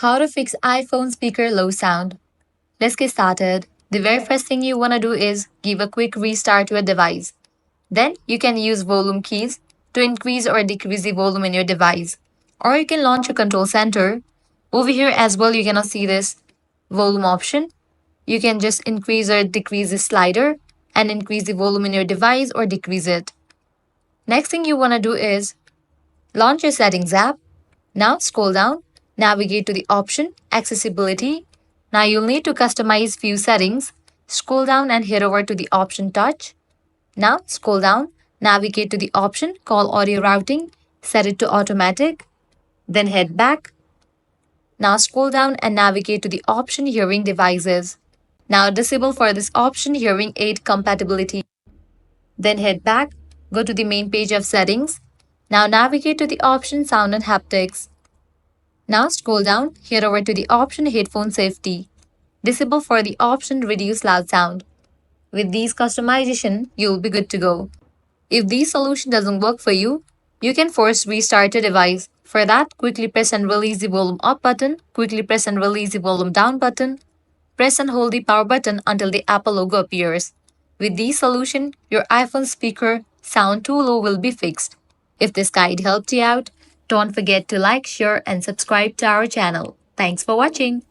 How to fix iPhone speaker low sound. Let's get started. The very first thing you want to do is give a quick restart to your device. Then you can use volume keys to increase or decrease the volume in your device. Or you can launch your control center. Over here as well, you cannot see this volume option. You can just increase or decrease the slider and increase the volume in your device or decrease it. Next thing you want to do is launch your settings app. Now scroll down, navigate to the option Accessibility. Now you'll need to customize few settings. Scroll down and head over to the option Touch. Now scroll down, navigate to the option Call Audio Routing, set it to Automatic. Then head back. Now scroll down and navigate to the option Hearing Devices. Now disable for this option Hearing Aid Compatibility. Then head back, go to the main page of settings. Now navigate to the option Sound and Haptics. Now scroll down, head over to the option Headphone Safety. Disable for the option Reduce Loud Sound. With these customization, you'll be good to go. If this solution doesn't work for you, you can force restart your device. For that, quickly press and release the volume up button, quickly press and release the volume down button. Press and hold the power button until the Apple logo appears. With this solution, your iPhone speaker sound too low will be fixed. If this guide helped you out, don't forget to like, share, and subscribe to our channel. Thanks for watching.